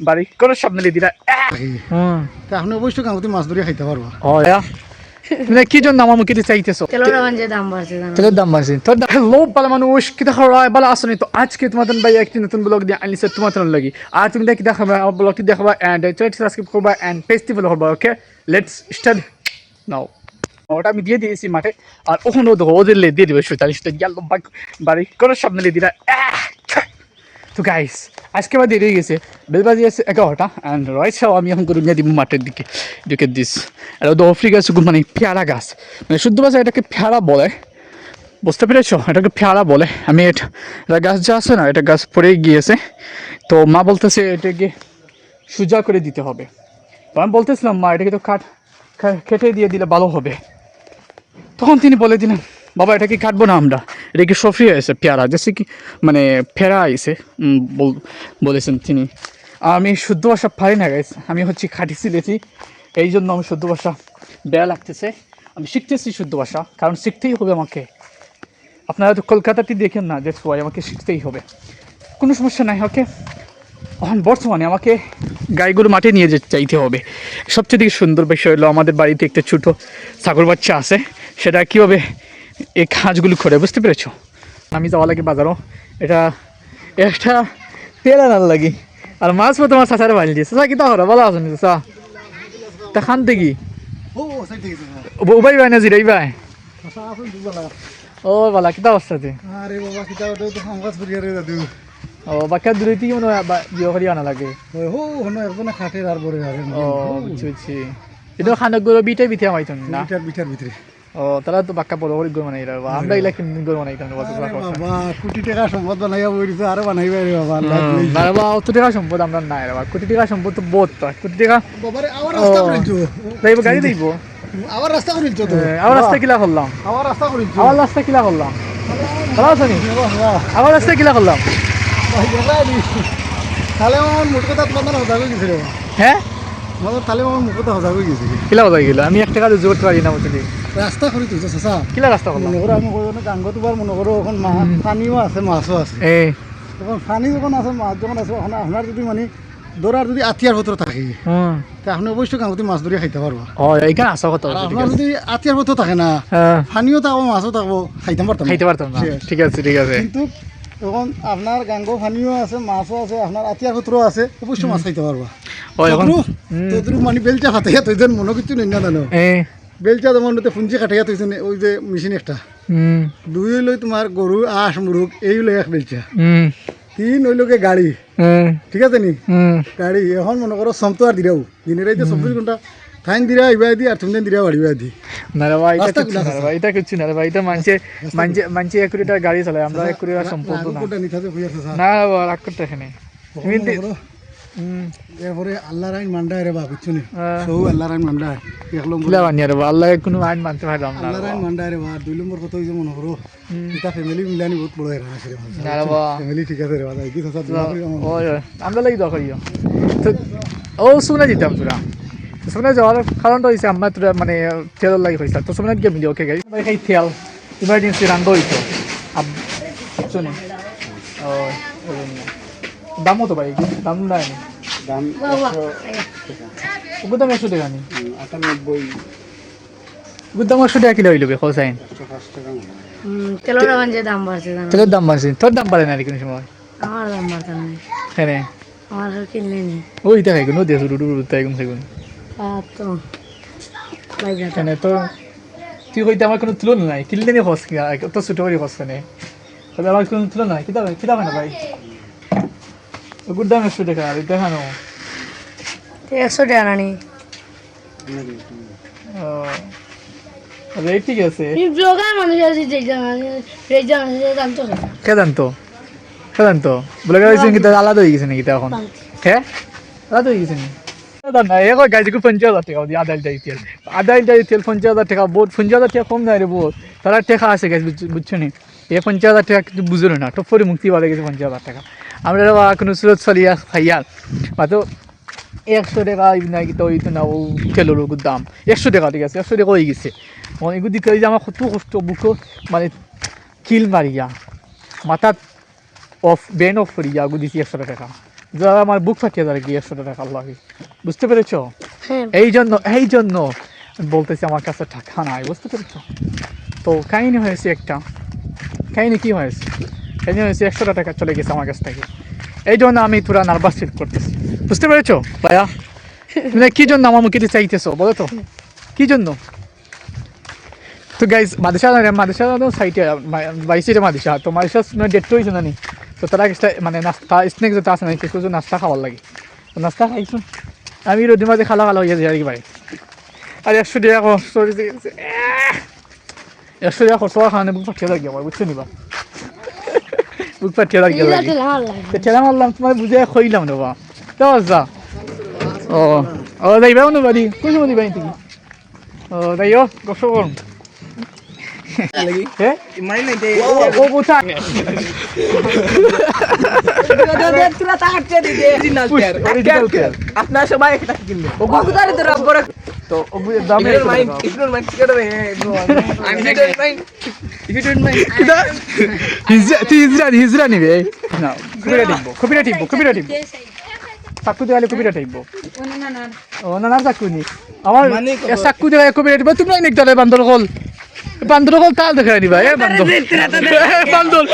বাড়ি কোনো সামনে দিলা আপনি অবশ্যই কামতি মাছ ধরে খাইতে পারবো কি জন্য আমার মুখে চাইতেছো তেলের দাম বাড়ছে তোর লোভ ভালো মানুষ কি দেখা ভালো আসো তো আজকে তোমাদের ভাই একটি নতুন ব্লগ দিয়ে আনলিছে তোমাদের লাগি আর তুমি দেখি দেখাবে আমার ব্লগটি দেখাবা এন্ড চ্যানেলটি সাবস্ক্রাইব করবা এন্ড পেজটি ফলো করবা ওকে লেটস স্টার্ট নাও ওটা আমি দিয়ে দিয়েছি মাঠে আর ওখানে ওদের দিয়ে দিবে সুতালিশটা গেল বাড়ি কোনো সামনে দিলা তো গাইস আজকে আবার দেরি হয়ে গেছে বেলবাজি আছে 11টা অ্যান্ড রয়েছেও আমি এখন করে নিয়ে দিব মাঠের দিকে ঢুকে দিস এটা দফরি গাছ মানে পেয়ারা গাছ মানে শুদ্ধ ভাষা এটাকে পেয়ারা বলে বুঝতে পেরেছো এটাকে পেয়ারা বলে আমি এটা গাছ যা আছে না এটা গাছ পড়ে গিয়েছে তো মা বলতেছে এটাকে সোজা করে দিতে হবে তো আমি বলতেছিলাম মা এটাকে তো কেটে দিয়ে দিলে ভালো হবে তখন তিনি বলে দিলেন বাবা এটাকে কাটবো না আমরা এটাকে সফরি হয়েছে পেয়ারা জেসে কি মানে ফেরা আইসে বলেছেন তিনি আমি শুদ্ধ ভাষা পারি না গাইস আমি হচ্ছে খাঁটি সিলেছি এই জন্য আমি শুদ্ধ ভাষা বেয়া লাগতেছে আমি শিখতেছি শুদ্ধ ভাষা কারণ শিখতেই হবে আমাকে আপনারা তো কলকাতাতে দেখেন না দ্যাটস ওয়াই আমাকে শিখতেই হবে কোনো সমস্যা নাই ওকে এখন বর্তমানে আমাকে গাইগুলো মাঠে নিয়ে যাইতে হবে সবচেয়ে সুন্দর বিষয় হলো আমাদের বাড়িতে একটা ছোটো ছাগল বাচ্চা আছে সেটা কীভাবে এই কাজগুলো করে বুঝতে পেরেছো আমি যাওয়া লাগে বাজারও এটা একটা তেল আনার লাগি আর মাছ মতো তোমার চাচারে বাড়ি দিয়েছে চাচা কি তা হরা ভালো আছেন চাচা তা খান দেখি উবাই ভাই না জিরাই ভাই ও বালা কিতা অবস্থাতে আরে বাবা কিতা ওটা তো সংবাদ করিয়া রে দাদু ও বাক্কা দূরেতেই মনে হয় বিয়ে করি আনা লাগে হো হনো একজনে খাটের আর বড় যাবে ও বুঝছি এটা খানাগুলো বিটে বিটে আমাইতন না বিটার ভিতরে ও তারা তো বাক্কা বড় করে গরু বানাই রাখবো আমরা এলাকা গরু বানাই বাবা কোটি টাকা সম্পদ বানাইয়া বইছে আরো বানাইবে রে বাবা না বাবা অত টাকা সম্পদ আমরা নাই রে বাবা কোটি টাকা সম্পদ তো বহুত কোটি টাকা বাবারে আবার রাস্তা করিছো তাইব গাড়ি দিব আবার রাস্তা করিছো তো আবার রাস্তা কিলা করলাম আবার রাস্তা করিছো আবার রাস্তা কিলা করলাম ভালো আছো নি আবার রাস্তা কিলা করলাম তাহলে আমার মুখ কথা তোমার হজা হয়ে গেছে রে হ্যাঁ আমার তাহলে আমার মুখ কথা হজা হয়ে গেছে কিলা হজা গেল আমি এক টাকা জোর পারি না বুঝলি রাস্তা করি তুই চাচা কিলা রাস্তা করলাম মনে করো আমি কইনো গাঙ্গ তোমার মনে করো এখন পানিও আছে মাছও আছে তখন পানি যখন আছে মাছ যখন আছে এখন আপনার যদি মানে ধরার যদি আতিয়ার পত্র থাকে তা আপনি অবশ্যই গাঙ্গতি মাছ ধরে খাইতে পারবো এইখানে আসা কথা আপনার যদি আতিয়ার পত্র থাকে না পানিও থাকবো মাছও থাকবো খাইতে পারতাম না ঠিক আছে কিন্তু তখন আপনার গাঙ্গ পানিও আছে মাছও আছে আপনার আতিয়ার পত্র আছে অবশ্যই মাছ খাইতে পারবা তোদের মানে বেলচা ফাটাইয়া তুই যেন মনে কিছু নেই না জানো বেলচা যেমন ফুঞ্চি কাটাইয়া তুই ওই যে মেশিন একটা দুই হইল তোমার গরু আঁশ মুরুগ এই হইলো এক বেলচা তিন হইলোকে গাড়ি ঠিক আছে নি গাড়ি এখন মনে করো সমতো আর দিরাও দিনের এই যে 24 ঘন্টা ফাইন দিরা ইবাই দি আর তুমি দিরা বাড়িবা দি না রে ভাই এটা কিছু না রে ভাই এটা মানছে 1 কোটি টাকা গাড়ি চালায় আমরা 1 কোটি টাকা সম্পর্ক না না রাগ করতে এখানে এরপরে আল্লাহর আইন মান্ডা রে বাবা কিছু নেই সব আল্লাহর আইন মান্ডা দেখলাম কিলা বানিয়া রে আল্লাহ কোনো আইন মানতে পারলাম না আল্লাহর আইন মান্ডা রে বাবা 2 নম্বর কথা হইছে মনে করো এটা ফ্যামিলি মিলানি বহুত বড় এরা আছে রে না রে বাবা ফ্যামিলি ঠিক আছে রে বাবা কি কথা ওই আমরা লাগি দা করিও তো ও শুনে দিতাম তোরা শুনে যাওয়ার কারণটা হইছে আমরা তোরা মানে তেল লাগি হইছে তো শুনে কি মিলি ওকে গাইস ভাই খাই তেল ইমার্জেন্সি রান্দ হইতো শুনে ও দাম তো ভাই দাম নাই দাম গুদাম 100 টাকা নি 98 গুদাম 100 টাকা কিলো হইলো খোসাইন তেলের দাম বাড়ছে তোর দাম বাড়ে না কোনো সময় আমার দাম বাড়ছে না হ্যাঁ আমার কিনলে নি ওই দেখাই কোনো দেশ রুডু তাই কোন সেগুন তো লাগা কেন তো তুই হইতে আমার কোনো তুলনা নাই কিনলে নি খস কি তো ছোট করে খস না তবে আমার কোনো তুলনা নাই কিতা না ভাই গুদাম 100 টাকা আর দেখানো 100 টাকা নানি রেট ঠিক আছে এই ব্লগার মানুষ আছে যে জানতো কে জানতো ব্লগার হইছে কি আলাদা হয়ে গেছে নাকি এখন হ্যাঁ আলাদা হয়ে গেছে না এক গাড়ি 50,000 টাকা দিয়ে আধা লিটার তেল 50,000 টাকা বহুত 50,000 টাকা কম নাই রে বহুত তারা টাকা আছে গাছ বুঝছো নি এই 50,000 টাকা কিন্তু বুঝলো না টপ করে মুক্তি পাওয়া গেছে 50,000 টাকা আমরা কোনো সুরত চলিয়া খাইয়া মাত্র 100 টাকা নাই তো ওই তো না ও তেলের দাম 100 টাকা ঠিক আছে 100 টাকা হয়ে গেছে এগুলো দিতে যে আমার কত কষ্ট বুকো মানে কিল মারিয়া মাথা অফ ব্রেন অফ করি আগু দিছি 100 টাকা যা আমার বুক ফাটিয়ে যাবে কি 100 টাকা আল্লাহ বুঝতে পেরেছো হ্যাঁ এই জন্য বলতেছি আমার কাছে টাকা নাই বুঝতে পেরেছো তো কাহিনী হয়েছে একটা কাহিনী কি হয়েছে কাহিনী হয়েছে 100 টাকা চলে গেছে আমার কাছ থেকে এই জন্য আমি পুরা নার্ভাস ফিল করতেছি বুঝতে পেরেছো ভাইয়া তুমি কি জন্য আমার মুখে চাইতেছো বলো তো কি জন্য তো গাইজ মাদেশা সাইটে বাইসিরে মাদেশা তো মাদেশা ডেট হয়েছে না নি তো তারা মানে নাস্তা স্নেক যেটা আছে না কিছু নাস্তা খাওয়ার লাগে তো নাস্তা খাইছো আমি রোদের মাঝে খালা হয়ে যায় আর কি ভাই আর 100 টাকা খরচ 100 টাকা খরচ খাওয়ানো বুক পাঠিয়ে লাগি আমার বুঝছো নিবা বুক পাঠিয়ে লাগি ঠেলা মারলাম তোমার বুঝে খইলাম না বা তো যা ও যাইবা না বাড়ি কোন সময় দিবা তুমি ও যাইও গসো করুন হ্যাঁ মাই নাই দে ও বুঝা তোরা তাকাচ্ছে দিদে অরিজিনাল কেয়ার আপনারা সবাই একটা কিনবে ও গুদারে তো রব্বর তো ও দামে ইগনোর মাইন্ড কি করবে আমি don't mind if you don't mind কিদা হিজরা নিবে না কপিরা টিপবো চাকু দেওয়ালে কপিরা টিপবো ও না চাকু নি আমার চাকু দেওয়ালে কপিরা টিপবো তুমি নাকি তাহলে বান্দর কল তাল দেখাই দিবা বান্দর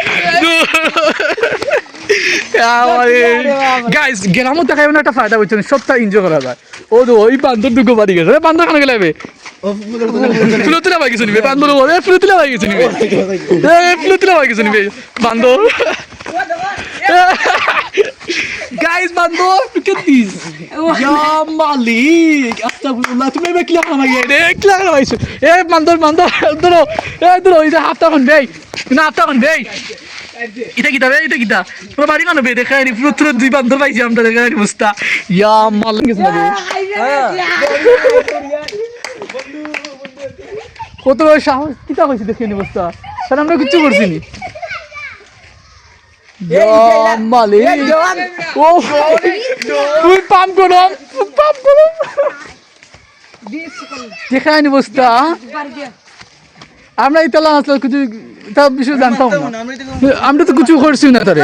গাইস গ্রামত দেখাই না একটা ফায়দা হচ্ছে সবটা এনজয় করা যায় ও তো ওই বান্দর দুটো বাড়ি গেছে বান্দর খানে গেলে ফুলতুলা পাই গেছে নিবে বান্দর বলে ফুলতুলা পাই গেছে নিবে ফুলতুলা পাই গেছে নিবে বান্দর গাইস বান্দর look at this ya malik astaghfirullah তুমি এবার কি লাগা মাইয়া রে কি লাগা মাইছো এ বান্দর ধরো এই যে হাফটা কোন বেই না হাফটা কোন বেই এটা কিটা পুরো বাড়ি কানো বে দেখাই নি পুরো দুই বান্দর পাইছি আমরা দেখাই অবস্থা ইয়া মালিক গেছে না কত সাহস কিটা হইছে দেখে নি অবস্থা স্যার আমরা কিছু করছি নি মালিক ও তুই পাম্প করো দেখাই নি অবস্থা আমরা ইতালা আসলে কিছু তা বিষয় জানতাম না আমরা তো কিছু করছি না তারে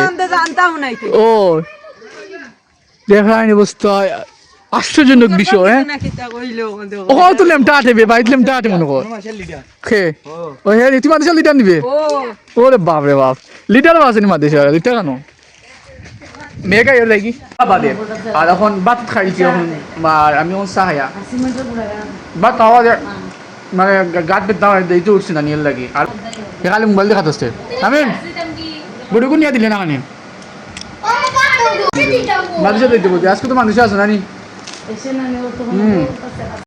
ও দেখাই নি অবস্থা আশ্চর্যজনক বিষয় হ্যাঁ ও তো লেমটা আঠেবে বাইক লেমটা আঠে মনে কর খে ও হ্যাঁ তুমি মাদেশা লিটার নিবে ওরে বাপ রে বাপ লিটার আছে মাদেশা লিটার কেন মেয়েকা এর লাগি বাদে আর এখন ভাত খাইছি এখন আর আমি এখন চাহায়া ভাত খাওয়া যায় মানে গাত বেদনা দিতে উঠছি না নিয়ে লাগি আর এখানে মোবাইল দেখা আসছে আমি বুড়ুকু নিয়ে দিলে না মানে মাদেশা দিতে বলছি আজকে তো মানুষ আছে না নি